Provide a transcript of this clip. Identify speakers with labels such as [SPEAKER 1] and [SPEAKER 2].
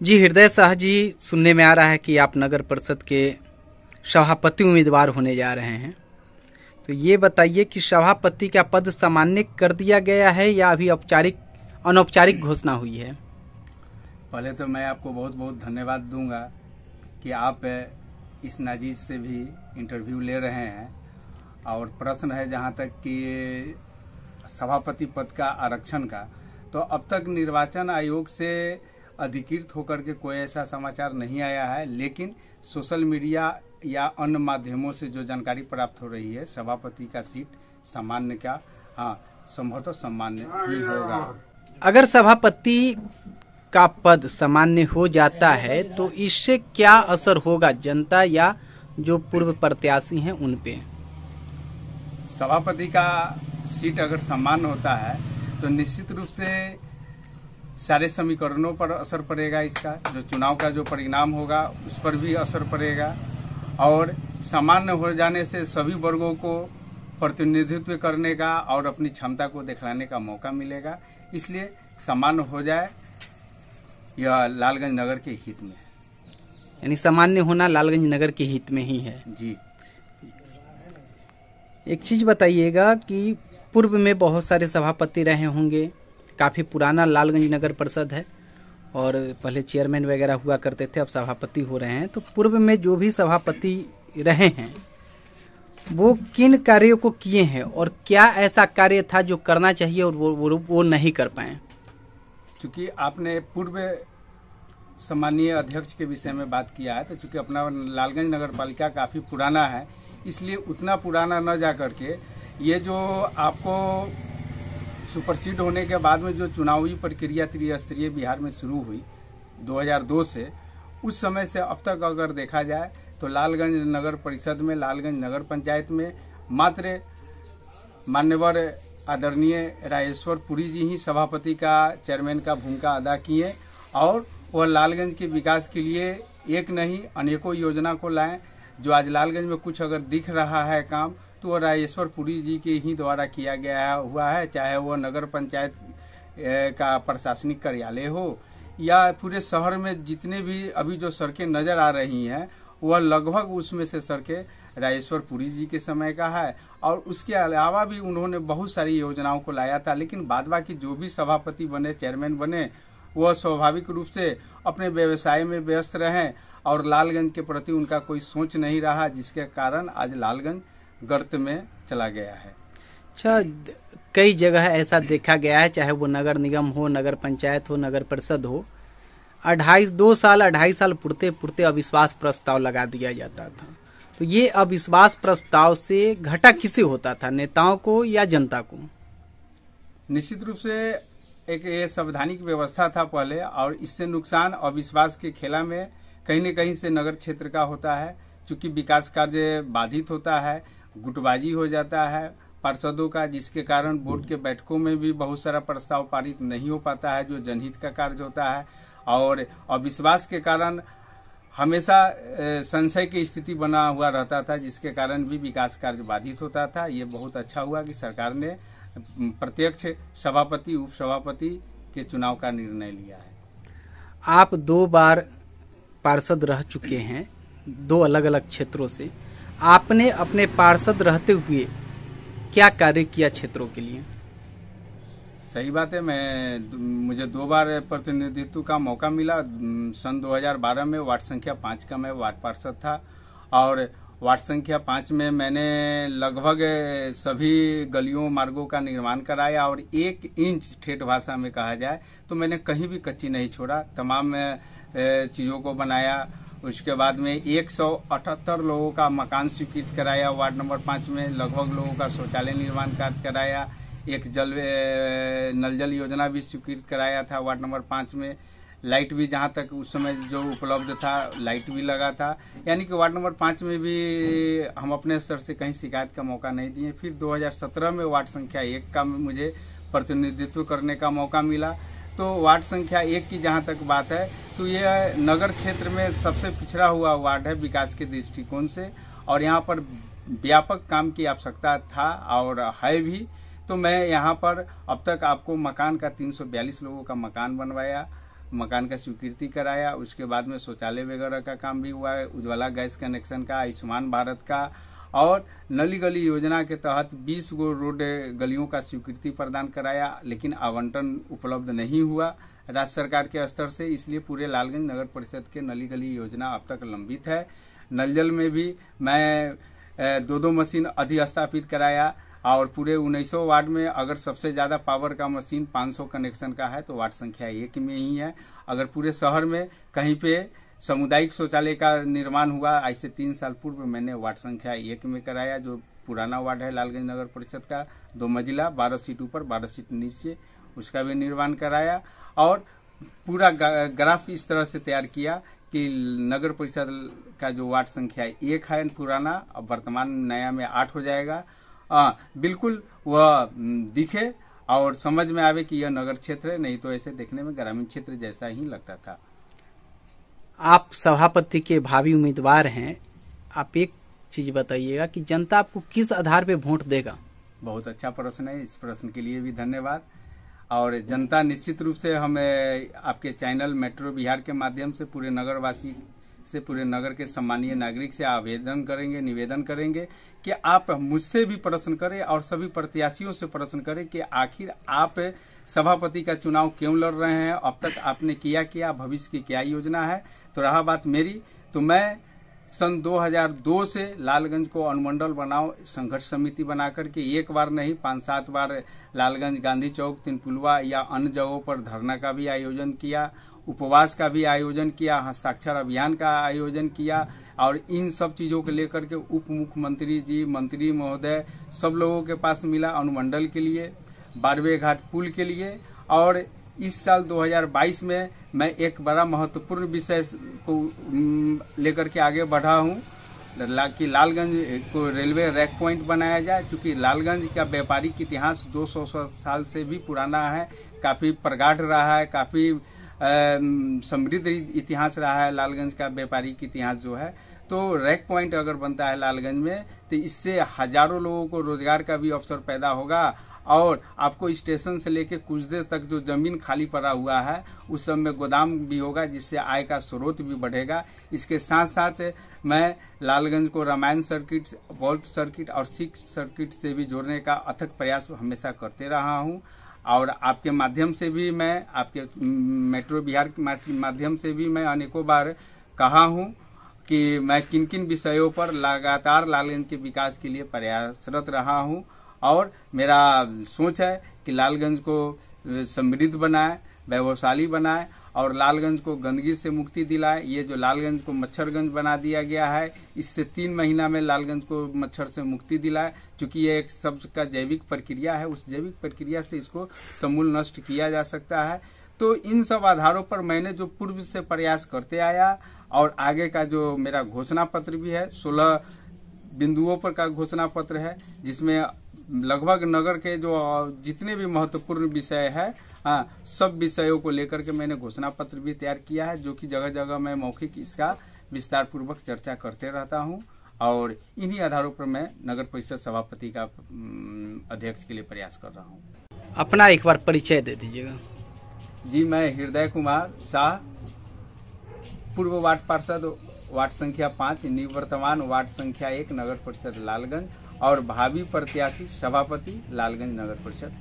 [SPEAKER 1] जी हृदय शाह जी, सुनने में आ रहा है कि आप नगर परिषद के सभापति उम्मीदवार होने जा रहे हैं, तो ये बताइए कि सभापति का पद सामान्य कर दिया गया है या अभी अनौपचारिक घोषणा हुई है?
[SPEAKER 2] पहले तो मैं आपको बहुत बहुत धन्यवाद दूंगा कि आप इस नाजीज से भी इंटरव्यू ले रहे हैं। और प्रश्न है जहां तक कि सभापति पद का आरक्षण का, तो अब तक निर्वाचन आयोग से अधिकृत होकर के कोई ऐसा समाचार नहीं आया है, लेकिन सोशल मीडिया या अन्य माध्यमों से जो जानकारी प्राप्त हो रही है, सभापति का सीट सामान्य का, संभवतः सामान्य ही होगा।
[SPEAKER 1] अगर सभापति का पद सामान्य हो जाता है तो इससे क्या असर होगा जनता या जो पूर्व प्रत्याशी हैं उन पे?
[SPEAKER 2] सभापति का सीट अगर सामान्य होता है तो निश्चित रूप से सारे समीकरणों पर असर पड़ेगा। इसका जो चुनाव का जो परिणाम होगा उस पर भी असर पड़ेगा, और सामान्य हो जाने से सभी वर्गों को प्रतिनिधित्व करने का और अपनी क्षमता को दिखलाने का मौका मिलेगा। इसलिए सामान्य हो जाए यह लालगंज नगर के हित में है।
[SPEAKER 1] यानी सामान्य होना लालगंज नगर के हित में ही है।
[SPEAKER 2] जी।
[SPEAKER 1] एक चीज बताइएगा कि पूर्व में बहुत सारे सभापति रहे होंगे, काफी पुराना लालगंज नगर परिषद है और पहले चेयरमैन वगैरह हुआ करते थे, अब सभापति हो रहे हैं, तो पूर्व में जो भी सभापति रहे हैं वो किन कार्यों को किए हैं और क्या ऐसा कार्य था जो करना चाहिए और वो नहीं कर पाए?
[SPEAKER 2] चूंकि आपने पूर्व सम्मानीय अध्यक्ष के विषय में बात किया है, तो चूंकि अपना लालगंज नगर पालिका काफी पुराना है, इसलिए उतना पुराना न जा करके ये जो आपको सुपरसीड होने के बाद में जो चुनावी प्रक्रिया त्रिस्तरीय बिहार में शुरू हुई 2002 से, उस समय से अब तक अगर देखा जाए तो लालगंज नगर परिषद में, लालगंज नगर पंचायत में मात्र मान्यवर आदरणीय राजेश्वर पुरी जी ही सभापति का, चेयरमैन का भूमिका अदा किए और वह लालगंज के विकास के लिए एक नहीं अनेकों योजना को लाए। जो आज लालगंज में कुछ अगर दिख रहा है काम, तो वह राजेश्वर पुरी जी के ही द्वारा किया गया हुआ है, चाहे वह नगर पंचायत का प्रशासनिक कार्यालय हो या पूरे शहर में जितने भी अभी जो सड़कें नजर आ रही हैं, वह लगभग उसमें से सड़कें राजेश्वर पुरी जी के समय का है। और उसके अलावा भी उन्होंने बहुत सारी योजनाओं को लाया था, लेकिन बाद बाकी जो भी सभापति बने, चेयरमैन बने, वह स्वाभाविक रूप से अपने व्यवसाय में व्यस्त रहे और लालगंज के प्रति उनका कोई सोच नहीं रहा, जिसके कारण आज लालगंज गर्त में चला गया है।
[SPEAKER 1] अच्छा, कई जगह ऐसा देखा गया है, चाहे वो नगर निगम हो, नगर पंचायत हो, नगर परिषद हो, 2.5 साल पुरते अविश्वास प्रस्ताव लगा दिया जाता था। तो ये अविश्वास प्रस्ताव से घाटा किसे होता था, नेताओं को या जनता को?
[SPEAKER 2] निश्चित रूप से एक ये संवैधानिक व्यवस्था था पहले, और इससे नुकसान अविश्वास के खेला में कहीं न कहीं से नगर क्षेत्र का होता है। चूंकि विकास कार्य बाधित होता है, गुटबाजी हो जाता है पार्षदों का, जिसके कारण बोर्ड के बैठकों में भी बहुत सारा प्रस्ताव पारित नहीं हो पाता है जो जनहित का कार्य होता है, और अविश्वास के कारण हमेशा संशय की स्थिति बना हुआ रहता था, जिसके कारण भी विकास कार्य बाधित होता था। ये बहुत अच्छा हुआ कि सरकार ने प्रत्यक्ष सभापति, उप सभापति के चुनाव का निर्णय लिया है।
[SPEAKER 1] आप 2 बार पार्षद रह चुके हैं 2 अलग अलग क्षेत्रों से। आपने अपने पार्षद रहते हुए क्या कार्य किया क्षेत्रों के लिए?
[SPEAKER 2] सही बात है, मुझे 2 बार प्रतिनिधित्व का मौका मिला। सन 2012 में वार्ड संख्या 5 का मैं वार्ड पार्षद था, और वार्ड संख्या 5 में मैंने लगभग सभी गलियों मार्गों का निर्माण कराया, और 1 इंच ठेठ भाषा में कहा जाए तो मैंने कहीं भी कच्ची नहीं छोड़ा, तमाम चीजों को बनाया। उसके बाद में 178 लोगों का मकान स्वीकृत कराया वार्ड नंबर 5 में, लगभग लोगों का शौचालय निर्माण कार्य कराया, एक नल जल योजना भी स्वीकृत कराया था वार्ड नंबर 5 में। लाइट भी जहां तक उस समय जो उपलब्ध था लाइट भी लगा था, यानी कि वार्ड नंबर 5 में भी हम अपने स्तर से कहीं शिकायत का मौका नहीं दिए। फिर 2017 में वार्ड संख्या 1 का मुझे प्रतिनिधित्व करने का मौका मिला। तो वार्ड संख्या 1 की जहां तक बात है, तो यह नगर क्षेत्र में सबसे पिछड़ा हुआ वार्ड है विकास के दृष्टिकोण से, और यहाँ पर व्यापक काम की आवश्यकता था और है भी। तो मैं यहाँ पर अब तक आपको मकान का 342 लोगों का मकान बनवाया, मकान का स्वीकृति कराया। उसके बाद में शौचालय वगैरह का काम भी हुआ है, उज्ज्वला गैस कनेक्शन का, आयुष्मान भारत का, और नली गली योजना के तहत 20 गो रोड गलियों का स्वीकृति प्रदान कराया, लेकिन आवंटन उपलब्ध नहीं हुआ राज्य सरकार के स्तर से। इसलिए पूरे लालगंज नगर परिषद के नली गली योजना अब तक लंबित है। नल जल में भी मैं 2 मशीन अधिस्थापित कराया, और पूरे 1900 वार्ड में अगर सबसे ज्यादा पावर का मशीन 500 कनेक्शन का है तो वार्ड संख्या 1 में ही है। अगर पूरे शहर में कहीं पे सामुदायिक शौचालय का निर्माण हुआ, ऐसे 3 साल पूर्व मैंने वार्ड संख्या 1 में कराया, जो पुराना वार्ड है लालगंज नगर परिषद का, 2 मंजिला, 12 सीट ऊपर 12 सीट नीचे, उसका भी निर्माण कराया। और पूरा ग्राफ इस तरह से तैयार किया कि नगर परिषद का जो वार्ड संख्या 1 है पुराना, अब वर्तमान नया में 8 हो जाएगा। बिल्कुल वह दिखे और समझ में आवे कि यह नगर क्षेत्र है, नहीं तो ऐसे देखने में ग्रामीण क्षेत्र जैसा ही लगता था।
[SPEAKER 1] आप सभापति के भावी उम्मीदवार हैं, आप एक चीज बताइएगा कि जनता आपको किस आधार पे वोट देगा?
[SPEAKER 2] बहुत अच्छा प्रश्न है, इस प्रश्न के लिए भी धन्यवाद। और जनता निश्चित रूप से हमें आपके चैनल मेट्रो बिहार के माध्यम से पूरे नगरवासी से, पूरे नगर के सम्मानीय नागरिक से आवेदन करेंगे, निवेदन करेंगे कि आप मुझसे भी प्रश्न करें और सभी प्रत्याशियों से प्रश्न करें कि आखिर आप सभापति का चुनाव क्यों लड़ रहे हैं, अब तक आपने किया क्या, भविष्य की क्या योजना है। तो रहा बात मेरी, तो मैं सन 2002 से लालगंज को अनुमंडल बनाओ संघर्ष समिति बना करके एक बार नहीं 5-7 बार लालगंज, गांधी चौक, तिनपुलवा या अन्य जगहों पर धरना का भी आयोजन किया, उपवास का भी आयोजन किया, हस्ताक्षर अभियान का आयोजन किया, और इन सब चीजों को लेकर के उप मुख्यमंत्री जी, मंत्री महोदय सब लोगों के पास मिला, अनुमंडल के लिए, बारवे घाट पुल के लिए। और इस साल 2022 में मैं एक बड़ा महत्वपूर्ण विषय को लेकर के आगे बढ़ा हूँ कि लालगंज को रेलवे रैक पॉइंट बनाया जाए, क्योंकि लालगंज का व्यापारिक इतिहास 200 साल से भी पुराना है, काफी प्रगाढ़ रहा है, काफी समृद्ध इतिहास रहा है लालगंज का व्यापारिक इतिहास जो है। तो रैक पॉइंट अगर बनता है लालगंज में तो इससे हजारों लोगों को रोजगार का भी अवसर पैदा होगा, और आपको स्टेशन से लेके कुछ देर तक जो जमीन खाली पड़ा हुआ है उस सब में गोदाम भी होगा, जिससे आय का स्रोत भी बढ़ेगा। इसके साथ साथ मैं लालगंज को रामायण सर्किट, वॉल्ट सर्किट और सिख सर्किट से भी जोड़ने का अथक प्रयास हमेशा करते रहा हूं। और आपके माध्यम से भी मैं, आपके मेट्रो बिहार के माध्यम से भी मैं अनेकों बार कहा हूं कि मैं किन किन विषयों पर लगातार लालगंज के विकास के लिए प्रयासरत रहा हूं, और मेरा सोच है कि लालगंज को समृद्ध बनाए, वैभवशाली बनाए, और लालगंज को गंदगी से मुक्ति दिलाए। ये जो लालगंज को मच्छरगंज बना दिया गया है, इससे 3 महीना में लालगंज को मच्छर से मुक्ति दिलाए, क्योंकि ये एक सबका जैविक प्रक्रिया है, उस जैविक प्रक्रिया से इसको समूल नष्ट किया जा सकता है। तो इन सब आधारों पर मैंने जो पूर्व से प्रयास करते आया, और आगे का जो मेरा घोषणा पत्र भी है, 16 बिंदुओं पर का घोषणा पत्र है, जिसमें लगभग नगर के जो जितने भी महत्वपूर्ण विषय है, सब विषयों को लेकर के मैंने घोषणा पत्र भी तैयार किया है, जो कि जगह जगह मैं मौखिक इसका विस्तार पूर्वक चर्चा करते रहता हूं, और इन्हीं आधारों पर मैं नगर परिषद सभापति का अध्यक्ष के लिए प्रयास कर रहा हूं।
[SPEAKER 1] अपना एक बार परिचय दे दीजिएगा।
[SPEAKER 2] जी, मैं हृदय कुमार शाह, पूर्व वार्ड पार्षद, वार्ड संख्या 5, निवर्तमान वार्ड संख्या 1, नगर परिषद लालगंज, और भावी प्रत्याशी सभापति लालगंज नगर परिषद।